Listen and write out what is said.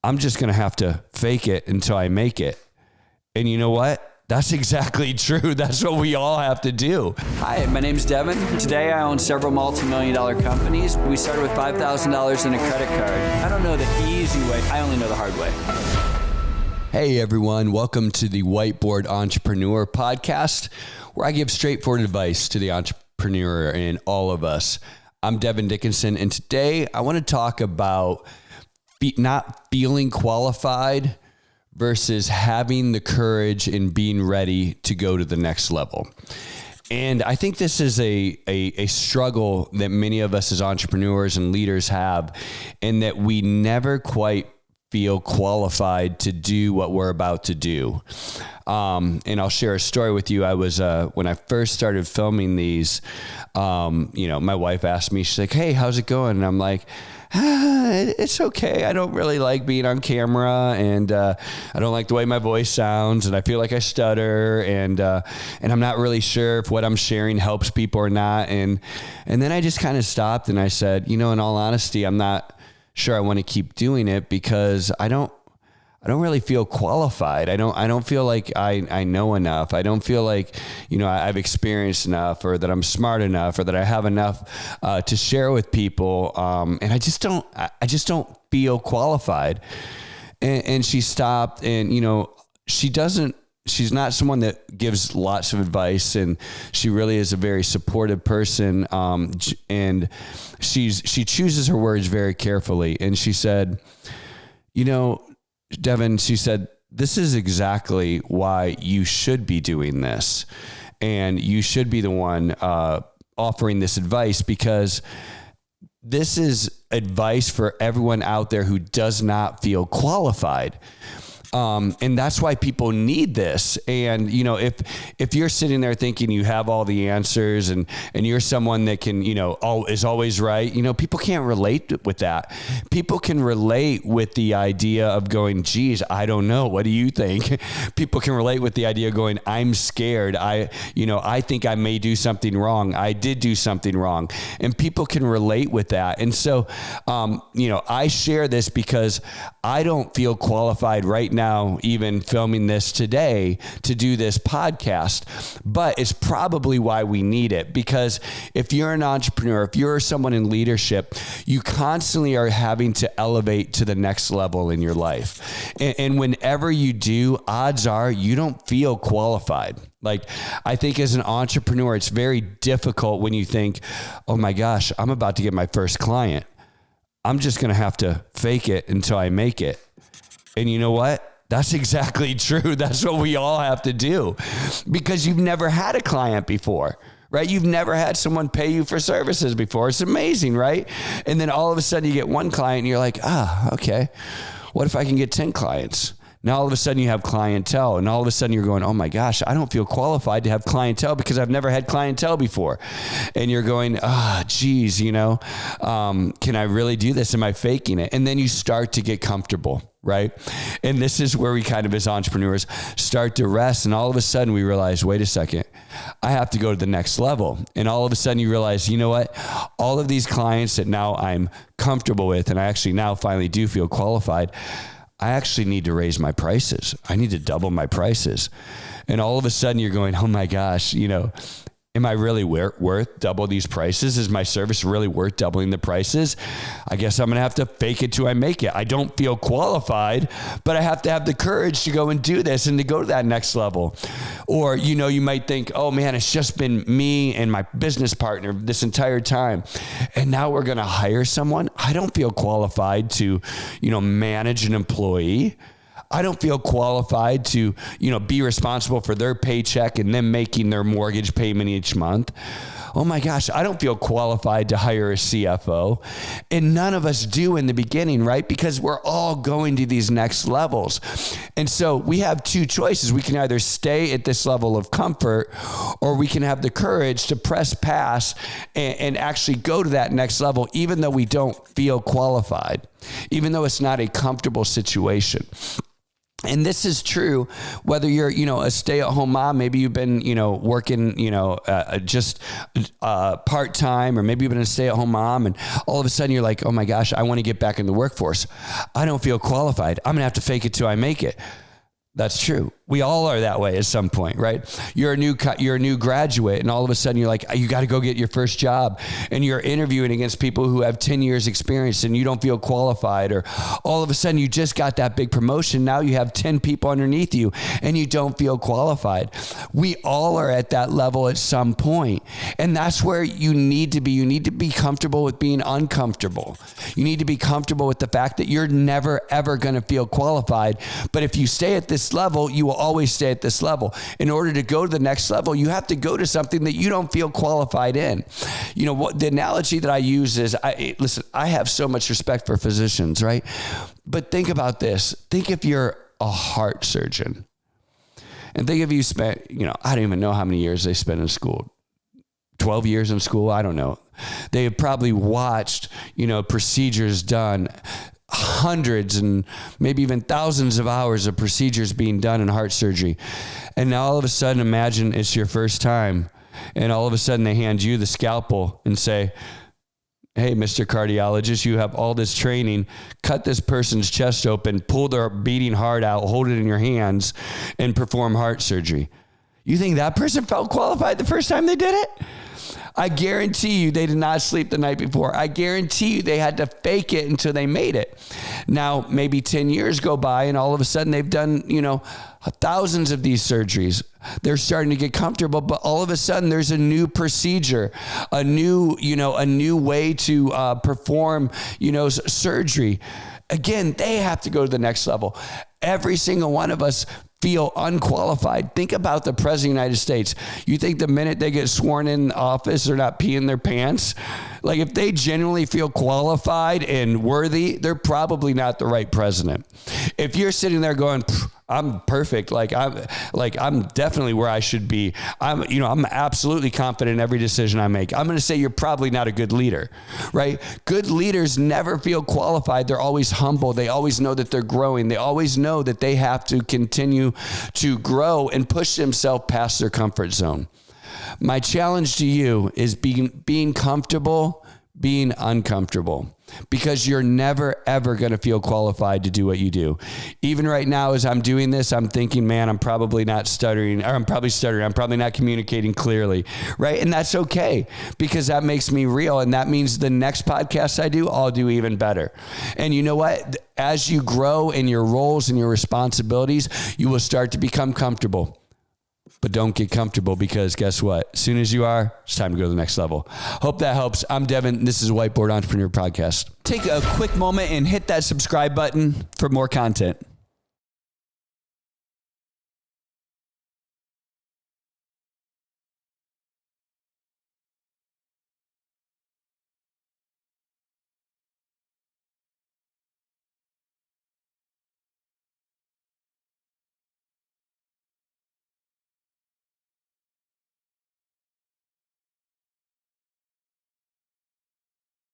I'm just going to have to fake it until I make it. And you know what? That's exactly true. That's what we all have to do. Hi, my name's Devon. Today I own several multi-million-dollar companies. We started with $5,000 in a credit card. I don't know the easy way. I only know the hard way. Hey everyone, welcome to the Whiteboard Entrepreneur Podcast, where I give straightforward advice to the entrepreneur in all of us. I'm Devon Dickinson, and today I want to talk about not feeling qualified versus having the courage and being ready to go to the next level. And I think this is a struggle that many of us as entrepreneurs and leaders have, and that we never quite feel qualified to do what we're about to do. And I'll share a story with you. I was, when I first started filming these, my wife asked me, she's like, "Hey, how's it going?" And I'm like, it's okay. I don't really like being on camera, and I don't like the way my voice sounds, and I feel like I stutter, and I'm not really sure if what I'm sharing helps people or not. And then I just kind of stopped and I said, in all honesty, I'm not sure I want to keep doing it because I don't really feel qualified. I don't feel like I know enough. I don't feel like, I've experienced enough, or that I'm smart enough, or that I have enough to share with people. And I just don't feel qualified. And she stopped, and, she's not someone that gives lots of advice, and she really is a very supportive person. And she chooses her words very carefully. And she said, Devon, she said, "This is exactly why you should be doing this. And you should be the one offering this advice, because this is advice for everyone out there who does not feel qualified." And that's why people need this. And, if you're sitting there thinking you have all the answers, and you're someone that can, is always right, people can't relate with that. People can relate with the idea of going, "Geez, I don't know. What do you think?" People can relate with the idea of going, "I'm scared. I think I may do something wrong. I did do something wrong." And people can relate with that. And so, I share this because I don't feel qualified right now, even filming this today, to do this podcast, but it's probably why we need it. Because if you're an entrepreneur, if you're someone in leadership, you constantly are having to elevate to the next level in your life. And whenever you do, odds are you don't feel qualified. Like, I think as an entrepreneur, it's very difficult when you think, "Oh my gosh, I'm about to get my first client. I'm just going to have to fake it until I make it." And you know what? That's exactly true. That's what we all have to do, because you've never had a client before, right? You've never had someone pay you for services before. It's amazing, right? And then all of a sudden you get one client and you're like, okay, what if I can get 10 clients? Now all of a sudden you have clientele, and all of a sudden you're going, "Oh my gosh, I don't feel qualified to have clientele because I've never had clientele before." And you're going, geez, can I really do this? Am I faking it? And then you start to get comfortable, right? And this is where we kind of, as entrepreneurs, start to rest. And all of a sudden we realize, wait a second, I have to go to the next level. And all of a sudden you realize, you know what? All of these clients that now I'm comfortable with, and I actually now finally do feel qualified, I actually need to raise my prices. I need to double my prices. And all of a sudden you're going, "Oh my gosh, am I really worth double these prices? Is my service really worth doubling the prices? I guess I'm going to have to fake it till I make it. I don't feel qualified, but I have to have the courage to go and do this and to go to that next level." Or, you might think, "Oh man, it's just been me and my business partner this entire time, and now we're going to hire someone. I don't feel qualified to, manage an employee. I don't feel qualified to, be responsible for their paycheck and them making their mortgage payment each month. Oh my gosh, I don't feel qualified to hire a CFO." And none of us do in the beginning, right? Because we're all going to these next levels. And so we have two choices. We can either stay at this level of comfort, or we can have the courage to press past and actually go to that next level, even though we don't feel qualified, even though it's not a comfortable situation. And this is true whether you're, a stay-at-home mom, maybe you've been, working, just part-time, or maybe you've been a stay-at-home mom, and all of a sudden you're like, oh my gosh, I want to get back in the workforce. I don't feel qualified. I'm going to have to fake it till I make it. That's true. We all are that way at some point, right? You're a new graduate, and all of a sudden you're like, you got to go get your first job, and you're interviewing against people who have 10 years experience, and you don't feel qualified. Or all of a sudden you just got that big promotion. Now you have 10 people underneath you and you don't feel qualified. We all are at that level at some point. And that's where you need to be. You need to be comfortable with being uncomfortable. You need to be comfortable with the fact that you're never, ever going to feel qualified. But if you stay at this level, you will always stay at this level. In order to go to the next level, you have to go to something that you don't feel qualified in. What the analogy that I use is, I have so much respect for physicians, right? But think about this. Think if you're a heart surgeon, and think if you spent, I don't even know how many years they spent in school. 12 years in school? I don't know. They have probably watched, procedures done, hundreds and maybe even thousands of hours of procedures being done in heart surgery. And now all of a sudden, imagine it's your first time, and all of a sudden they hand you the scalpel and say, hey, Mr. Cardiologist, you have all this training. Cut this person's chest open, pull their beating heart out, hold it in your hands, and perform heart surgery. You think that person felt qualified the first time they did it? I guarantee you they did not sleep the night before. I guarantee you they had to fake it until they made it. Now, maybe 10 years go by, and all of a sudden they've done, thousands of these surgeries. They're starting to get comfortable, but all of a sudden there's a new procedure, a new way to perform, surgery. Again, they have to go to the next level. Every single one of us feel unqualified. Think about the president of the United States. You think the minute they get sworn in office, they're not peeing their pants? Like, if they genuinely feel qualified and worthy, they're probably not the right president. If you're sitting there going, I'm perfect. I'm definitely where I should be. I'm absolutely confident in every decision I make. I'm going to say you're probably not a good leader, right? Good leaders never feel qualified. They're always humble. They always know that they're growing. They always know that they have to continue to grow and push themselves past their comfort zone. My challenge to you is being comfortable, being uncomfortable, because you're never, ever going to feel qualified to do what you do. Even right now, as I'm doing this, I'm thinking, man, I'm probably not stuttering, or I'm probably stuttering. I'm probably not communicating clearly, right? And that's okay, because that makes me real. And that means the next podcast I do, I'll do even better. And you know what? As you grow in your roles and your responsibilities, you will start to become comfortable. But don't get comfortable, because guess what? As soon as you are, it's time to go to the next level. Hope that helps. I'm Devon. This is Whiteboard Entrepreneur Podcast. Take a quick moment and hit that subscribe button for more content.